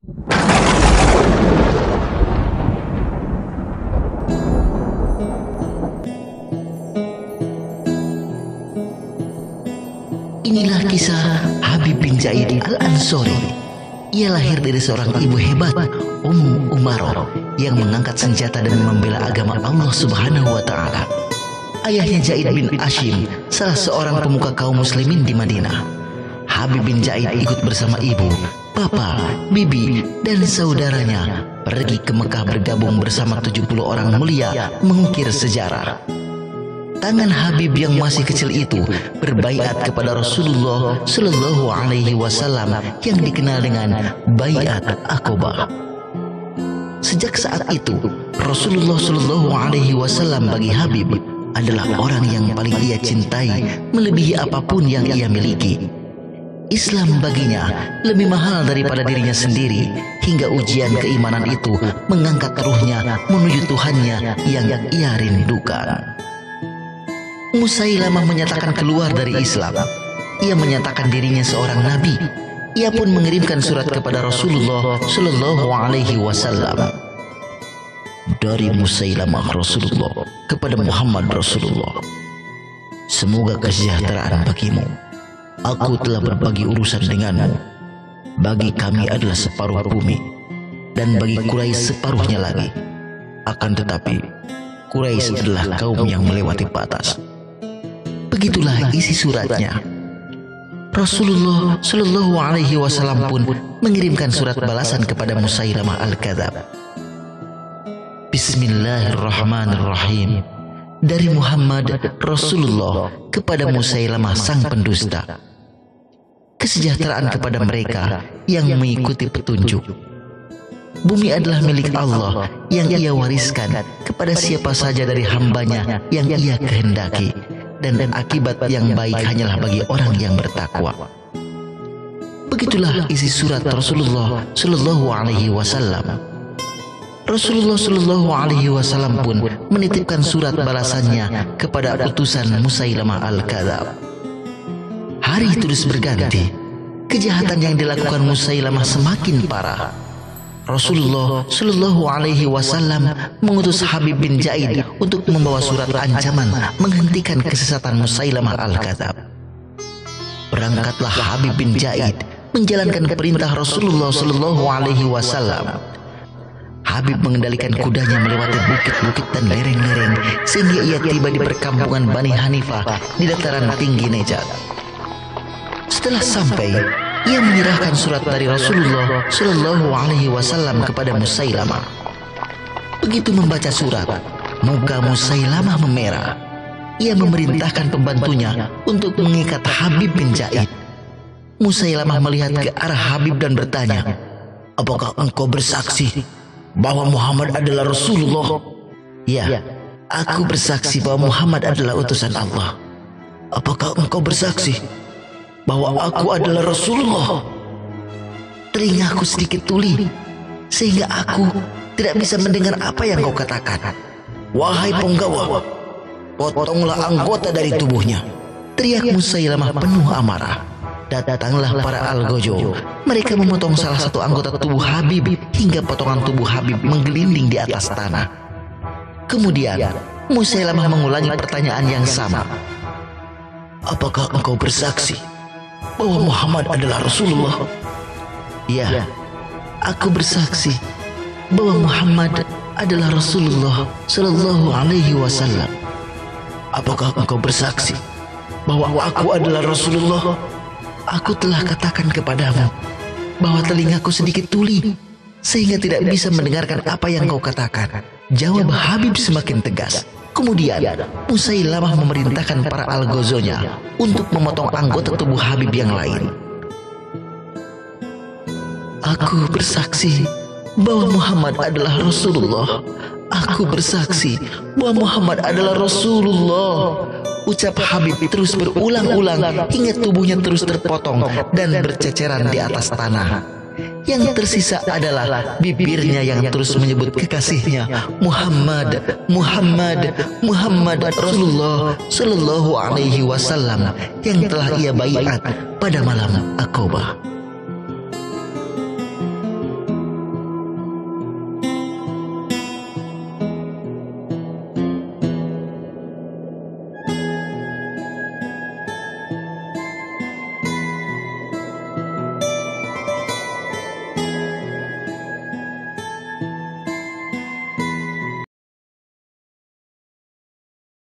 Inilah kisah Habib bin Zaid al-Ansori. Ia lahir dari seorang ibu hebat, Umaroh, yang mengangkat senjata dan membela agama Allah Subhanahu wa Ta'ala. Ayahnya Zaid bin Ashim, salah seorang pemuka kaum muslimin di Madinah. Habib bin Zaid ikut bersama ibu, papa, bibi, dan saudaranya pergi ke Mekah bergabung bersama 70 orang mulia mengukir sejarah. Tangan Habib yang masih kecil itu berbaiat kepada Rasulullah Shallallahu Alaihi Wasallam yang dikenal dengan Baiat Aqobah. Sejak saat itu, Rasulullah Shallallahu Alaihi Wasallam bagi Habib adalah orang yang paling ia cintai melebihi apapun yang ia miliki. Islam baginya lebih mahal daripada dirinya sendiri, hingga ujian keimanan itu mengangkat ruhnya menuju Tuhannya yang ia rindukan. Musailamah menyatakan keluar dari Islam. Ia menyatakan dirinya seorang nabi. Ia pun mengirimkan surat kepada Rasulullah Shallallahu Alaihi Wasallam. Dari Musailamah Rasulullah kepada Muhammad Rasulullah. Semoga kesejahteraan bagimu. Aku telah berbagi urusan denganmu. Bagi kami adalah separuh bumi, dan bagi Quraisy separuhnya lagi. Akan tetapi, Quraisy adalah kaum yang melewati batas. Begitulah isi suratnya. Rasulullah Shallallahu Alaihi Wasallam pun mengirimkan surat balasan kepada Musailamah al-Kadzab. Bismillahirrahmanirrahim. Dari Muhammad Rasulullah kepada Musailamah sang pendusta. Kesejahteraan kepada mereka yang mengikuti petunjuk. Bumi adalah milik Allah yang ia wariskan kepada siapa saja dari hambanya yang ia kehendaki. Dan akibat yang baik hanyalah bagi orang yang bertakwa. Begitulah isi surat Rasulullah Shallallahu Alaihi Wasallam. Rasulullah Shallallahu Alaihi Wasallam pun menitipkan surat balasannya kepada utusan Musailamah al-Kadzab. Hari terus berganti. Kejahatan yang dilakukan Musailamah semakin parah. Rasulullah Shallallahu Alaihi Wasallam mengutus Habib bin Zaid untuk membawa surat ancaman menghentikan kesesatan Musailamah al-Kadzab. Berangkatlah Habib bin Zaid menjalankan perintah Rasulullah Shallallahu Alaihi Wasallam. Habib mengendalikan kudanya melewati bukit-bukit dan lereng-lereng sehingga ia tiba di perkampungan Bani Hanifah di dataran tinggi Najd. Setelah sampai, ia menyerahkan surat dari Rasulullah Shallallahu Alaihi Wasallam kepada Musailamah. Begitu membaca surat, muka Musailamah memerah. Ia memerintahkan pembantunya untuk mengikat Habib bin Zaid. Musailamah melihat ke arah Habib dan bertanya, "Apakah engkau bersaksi bahwa Muhammad adalah Rasulullah?" "Ya, aku bersaksi bahwa Muhammad adalah utusan Allah." "Apakah engkau bersaksi bahwa aku adalah Rasulullah?" "Telingaku sedikit tuli, sehingga aku tidak bisa mendengar apa yang kau katakan." "Wahai penggawa, potonglah anggota dari tubuhnya," teriak Musailamah penuh amarah. Datanglah para Al-Gojo. Mereka memotong salah satu anggota tubuh Habib hingga potongan tubuh Habib menggelinding di atas tanah. Kemudian Musailamah mengulangi pertanyaan yang sama. "Apakah engkau bersaksi bahwa Muhammad adalah Rasulullah?" "Ya, aku bersaksi bahwa Muhammad adalah Rasulullah Shallallahu Alaihi Wasallam." "Apakah engkau bersaksi bahwa aku adalah Rasulullah?" "Aku telah katakan kepadamu bahwa telingaku sedikit tuli, sehingga tidak bisa mendengarkan apa yang kau katakan," jawab Habib semakin tegas. Kemudian Musailamah memerintahkan para Al-Gozonya untuk memotong anggota tubuh Habib yang lain. "Aku bersaksi bahwa Muhammad adalah Rasulullah. Aku bersaksi bahwa Muhammad adalah Rasulullah," ucap Habib terus berulang-ulang hingga tubuhnya terus terpotong dan berceceran di atas tanah. Yang tersisa adalah bibirnya yang terus menyebut kekasihnya, "Muhammad, Muhammad, Muhammad Rasulullah Shallallahu Alaihi Wasallam," yang telah ia baiat pada malam Aqobah.